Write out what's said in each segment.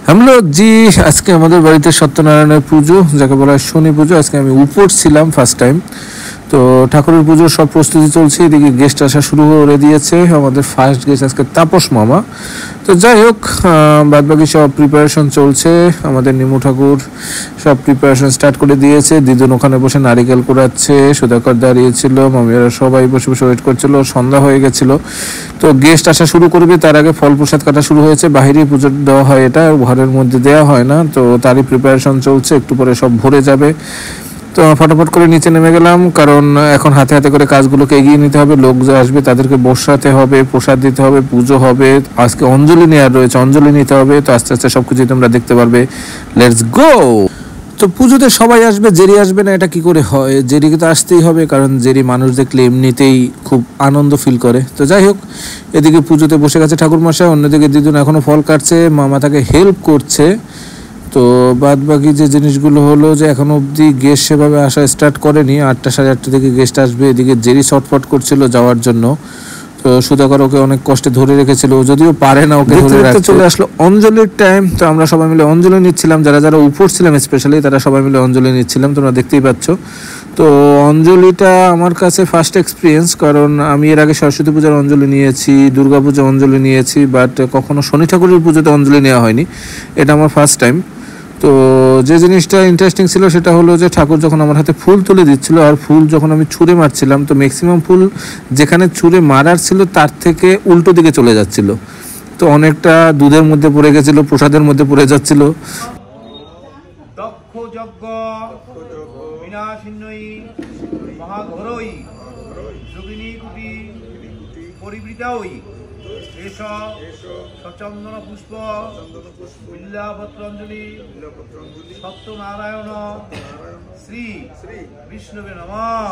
Hello জি, আজকে আমাদের বাড়িতে সত্যনারায়ণের পুজো, যাকে বলা হয় শনি পুজো। আজকে আমি উপর ছিলাম ফার্স্ট টাইম। তো ঠাকুরের পুজোর সব প্রস্তুতি চলছে, এদিকে গেস্ট আসা শুরু করে দিয়েছে। আমাদের ফার্স্ট গেস্ট আজকে তাপস মামা। তো যাই হোক, বাদবাকি সব প্রিপারেশন চলছে। আমাদের নিমু ঠাকুর সব প্রিপারেশন স্টার্ট করে দিয়েছে। দিদুন ওখানে বসে নারিকেল কুড়াচ্ছে, সুধাকর দাঁড়িয়েছিল, মামিয়ারা সবাই বসে বসে ওয়েট করছিল। সন্ধ্যা হয়ে গেছিল, তো গেস্ট আসা শুরু করবে তার আগে ফল প্রসাদ কাটা শুরু হয়েছে। বাইরেই পুজো দেওয়া হয়, এটা ঘরের মধ্যে দেওয়া হয় না। তো তারই প্রিপারেশন চলছে, একটু পরে সব ভরে যাবে। তো ফটাফট করে নিচে নেমে গেলাম, কারণ এখন হাতে হাতে করে কাজগুলোকে এগিয়ে নিতে হবে। লোক যে আসবে তাদেরকে বসাতে হবে, প্রসাদ দিতে হবে, পুজো হবে। আজকে অঞ্জলি নেওয়ার রয়েছে, অঞ্জলি নিতে হবে। তো আস্তে আস্তে সবকিছু তোমরা দেখতে পারবে। Let's go. তো পুজোতে সবাই আসবে, জেরি আসবে না এটা কি করে হয়? জেরিকে তো আসতেই হবে, কারণ জেরি মানুষ দেখলে এমনিতেই খুব আনন্দ ফিল করে। তো যাই হোক, এদিকে পুজোতে বসে গেছে ঠাকুরমশাই, অন্যদিকে দিদুন এখনও ফল কাটছে, মামা তাকে হেল্প করছে। তো বাদ বাকি যে জিনিসগুলো হলো যে এখনো অবধি গেস্ট সেভাবে আসা স্টার্ট করেনি। 8টা সাড়ে 8টার দিকে গেস্ট আসবে। এদিকে জেরি ছটফট করছিল যাওয়ার জন্য। তো সুধাকর ওকে অনেক কষ্টে ধরে রেখেছিল, যদিও পারে না ওকে ধরে রাখতে। চলে আসলো অঞ্জলির টাইম। তো আমরা সবাই মিলে অঞ্জলি নিচ্ছিলাম, যারা যারা উপর ছিলাম স্পেশালি তারা সবাই মিলে অঞ্জলি নিচ্ছিলাম, তোমরা দেখতেই পাচ্ছ। তো অঞ্জলিটা আমার কাছে ফার্স্ট এক্সপিরিয়েন্স, কারণ আমি এর আগে সরস্বতী পূজার অঞ্জলি নিয়েছি, দুর্গা পূজা অঞ্জলি নিয়েছি, বাট কখনো শনি ঠাকুরের পুজোতে অঞ্জলি নেওয়া হয়নি। এটা আমার ফার্স্ট টাইম। তো যে জিনিসটা ইন্টারেস্টিং ছিল সেটা হলো যে ঠাকুর যখন আমার হাতে ফুল তুলে দিচ্ছিল, আর ফুল যখন আমি ছুঁড়ে মারছিলাম, তো ম্যাক্সিমাম ফুল যেখানে ছুঁড়ে মারার ছিল তার থেকে উল্টো দিকে চলে যাচ্ছিল। তো অনেকটা দুধের মধ্যে পড়ে গেছিল, প্রসাদের মধ্যে পড়ে যাচ্ছিল। দক্ষ যজ্ঞ বিনাশিন্নই মহাঘরই যোগিনী কুটি পরিবৃতাই এষ সচন্দন পুষ্প বিল্লাপত্রাঞ্জলি সত্যনারায়ণ শ্রী বিষ্ণুবে নমঃ।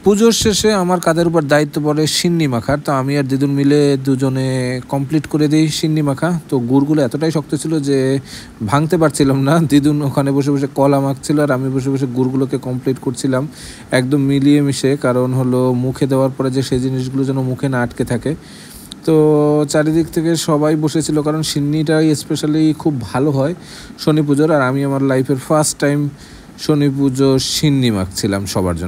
পুজোর শেষে আমার কাঁধের উপর দায়িত্ব পড়ে সিন্নি মাখার। তো আমি আর দিদুন মিলে দুজনে কমপ্লিট করে দিই সিন্নি মাখা। তো গুড়গুলো এতটাই শক্ত ছিল যে ভাঙতে পারছিলাম না। দিদুন ওখানে বসে বসে কলা মাখছিল, আর আমি বসে বসে গুড়গুলোকে কমপ্লিট করছিলাম একদম মিলিয়ে মিশে। কারণ হলো মুখে দেওয়ার পরে যে সেই জিনিসগুলো যেন মুখে না আটকে থাকে। তো চারিদিক থেকে সবাই বসেছিল, কারণ সিন্নিটাই স্পেশালি খুব ভালো হয় শনি পুজোর। আর আমি আমার লাইফের ফার্স্ট টাইম শনি পুজো সিন্নি মাখছিলাম সবার জন্য।